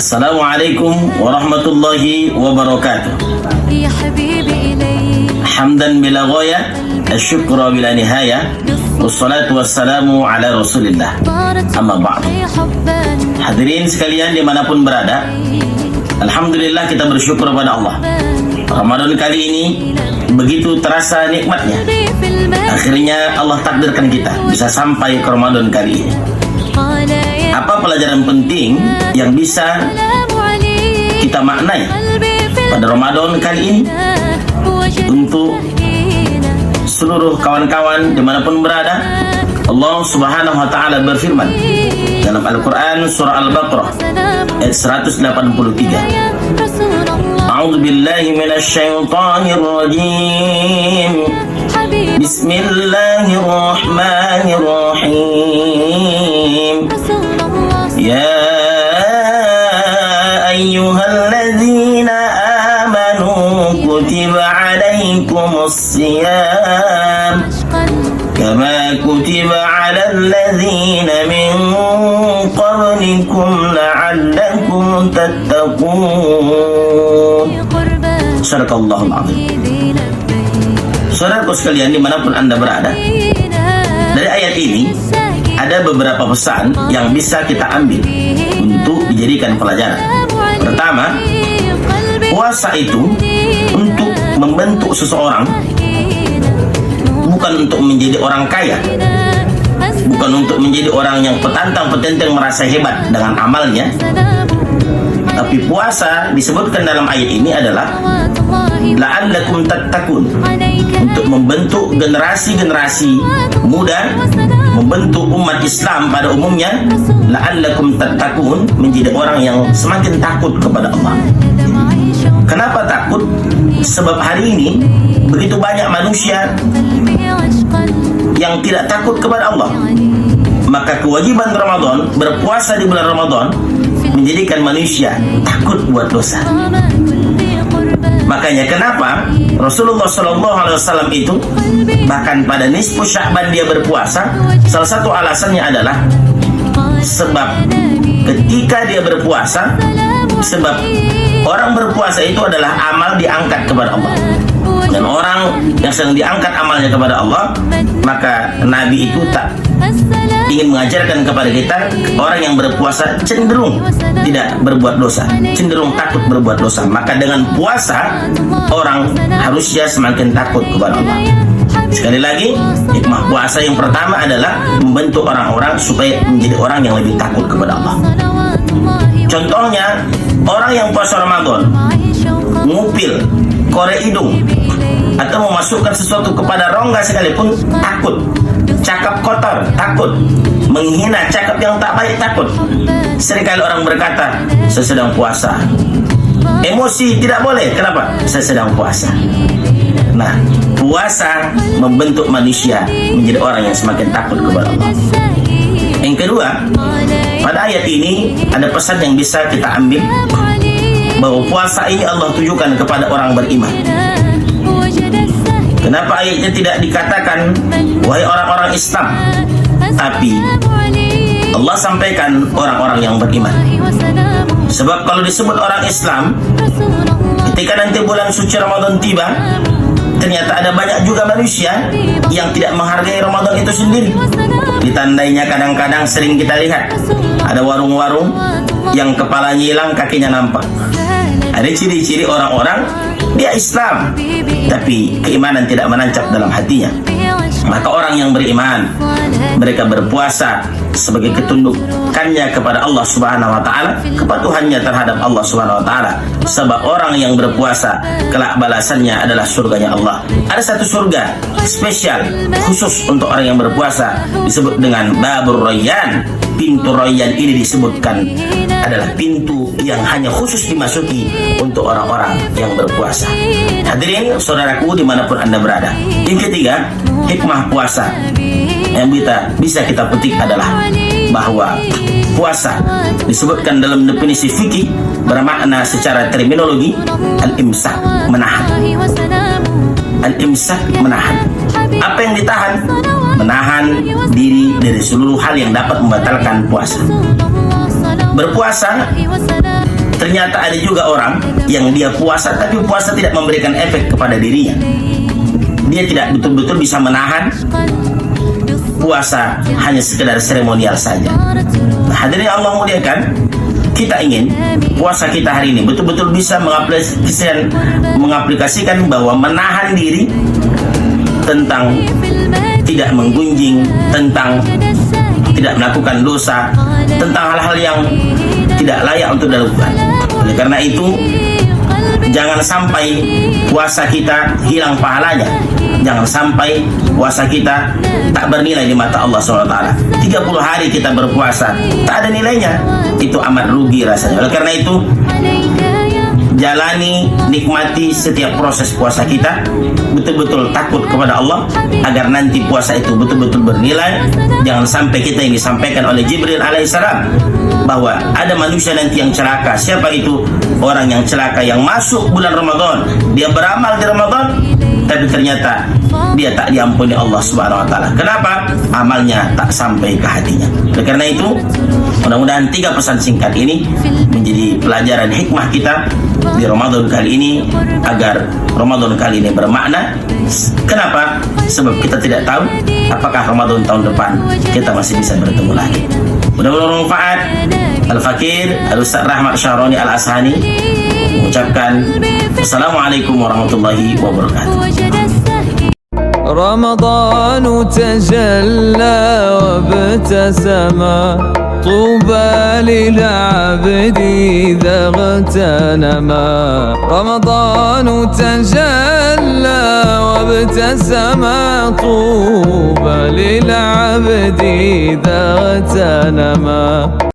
Assalamualaikum warahmatullahi wabarakatuh. Hamdan bila ghaya, asyukra bila nihaya, wassalatu wassalamu ala rasulillah. Amma ba'd. Hadirin sekalian dimanapun berada, alhamdulillah kita bersyukur pada Allah. Ramadan kali ini begitu terasa nikmatnya. Akhirnya Allah takdirkan kita bisa sampai ke Ramadan kali ini. Apa pelajaran penting yang bisa kita maknai pada Ramadan kali ini untuk seluruh kawan-kawan dimanapun berada? Allah Subhanahu wa Ta'ala berfirman dalam Al-Quran surah Al-Baqarah ayat 183. A'udzu billahi minasy syaithanir rajim. Bismillahirrahmanirrahim. Ya ayyuhalladzina amanu kutiba alaikumus siyam kama kutiba alal ladzina min qablikum la'allakum tattaqun. Sadaqallahul azim. Saudaraku sekalian dimanapun Anda berada, dari ayat ini ada beberapa pesan yang bisa kita ambil untuk dijadikan pelajaran. Pertama, puasa itu untuk membentuk seseorang, bukan untuk menjadi orang kaya, bukan untuk menjadi orang yang petantang-petenteng merasa hebat dengan amalnya. Tapi puasa disebutkan dalam ayat ini adalah la'allakum tattaqun, untuk membentuk generasi-generasi muda, membentuk umat Islam pada umumnya. La'allakum tattaqun, menjadi orang yang semakin takut kepada Allah. Kenapa takut? Sebab hari ini begitu banyak manusia yang tidak takut kepada Allah. Maka kewajiban Ramadan, berpuasa di bulan Ramadan, menjadikan manusia takut buat dosa. Makanya kenapa Rasulullah SAW itu bahkan pada nisfu Sya'ban dia berpuasa, salah satu alasannya adalah sebab ketika dia berpuasa, sebab orang berpuasa itu adalah amal diangkat kepada Allah. Dan orang yang sedang diangkat amalnya kepada Allah, maka Nabi itu tak ingin mengajarkan kepada kita orang yang berpuasa cenderung tidak berbuat dosa, cenderung takut berbuat dosa. Maka dengan puasa orang harusnya semakin takut kepada Allah. Sekali lagi, hikmah puasa yang pertama adalah membentuk orang-orang supaya menjadi orang yang lebih takut kepada Allah. Contohnya, orang yang puasa Ramadan ngupil, korek hidung, atau memasukkan sesuatu kepada rongga sekalipun takut, cakap kotor takut, menghina, cakap yang tak baik takut. Seringkali orang berkata, saya sedang puasa. Emosi tidak boleh. Kenapa? Saya sedang puasa. Nah, puasa membentuk manusia menjadi orang yang semakin takut kepada Allah. Yang kedua, pada ayat ini ada pesan yang bisa kita ambil, bahwa puasa ini Allah tujukan kepada orang beriman. Kenapa ayatnya tidak dikatakan wahai orang-orang Islam, tapi Allah sampaikan orang-orang yang beriman? Sebab kalau disebut orang Islam, ketika nanti bulan suci Ramadan tiba, ternyata ada banyak juga manusia yang tidak menghargai Ramadan itu sendiri. Ditandainya kadang-kadang sering kita lihat ada warung-warung yang kepalanya hilang, kakinya nampak. Ada ciri-ciri orang-orang dia Islam, tapi keimanan tidak menancap dalam hatinya. Maka orang yang beriman, mereka berpuasa sebagai ketundukannya kepada Allah Subhanahu wa Ta'ala, kepatuhannya terhadap Allah Subhanahu wa Ta'ala. Sebab orang yang berpuasa kelak balasannya adalah surganya Allah. Ada satu surga spesial khusus untuk orang yang berpuasa, disebut dengan Babur Rayyan. Pintu Rayyan ini disebutkan adalah pintu yang hanya khusus dimasuki untuk orang-orang yang berpuasa. Hadirin saudaraku dimanapun Anda berada. Yang ketiga, hikmah puasa yang bisa kita petik adalah bahwa puasa disebutkan dalam definisi fikih bermakna secara terminologi al-imsak, menahan. Al-imsak, menahan. Apa yang ditahan? Menahan diri dari seluruh hal yang dapat membatalkan puasa. berpuasa, ternyata ada juga orang yang dia puasa tapi puasa tidak memberikan efek kepada dirinya. Dia tidak betul-betul bisa menahan puasa, hanya sekedar seremonial saja. Nah, hadirin yang Allah muliakan, kita ingin puasa kita hari ini betul-betul bisa mengaplikasikan bahwa menahan diri tentang tidak menggunjing, tentang tidak melakukan dosa, tentang hal-hal yang tidak layak untuk dilakukan. Oleh karena itu, jangan sampai puasa kita hilang pahalanya. Jangan sampai puasa kita tak bernilai di mata Allah SWT. 30 hari kita berpuasa tak ada nilainya, itu amat rugi rasanya. Oleh karena itu, jalani, nikmati setiap proses puasa kita, betul-betul takut kepada Allah agar nanti puasa itu betul-betul bernilai. Jangan sampai kita yang disampaikan oleh Jibril alaihissalam bahwa ada manusia nanti yang celaka. Siapa itu? Orang yang celaka yang masuk bulan Ramadan, dia beramal di Ramadan tapi ternyata dia tak diampuni Allah Subhanahu wa taala. Kenapa? Amalnya tak sampai ke hatinya. Oleh karena itu, mudah-mudahan 3 pesan singkat ini menjadi pelajaran hikmah kita di Ramadan kali ini, agar Ramadan kali ini bermakna. Kenapa? Sebab kita tidak tahu apakah Ramadan tahun depan kita masih bisa bertemu lagi. Mudah-mudahan bermanfaat. Al-Fakir Al-Ustaz Rahmat Syahroni Al-Ashani mengucapkan Assalamualaikum warahmatullahi wabarakatuh. رمضان تجلى وابتسما طوبى للعبد إذا اغتنما رمضان تجلى وابتسما طوبى للعبد إذا اغتنما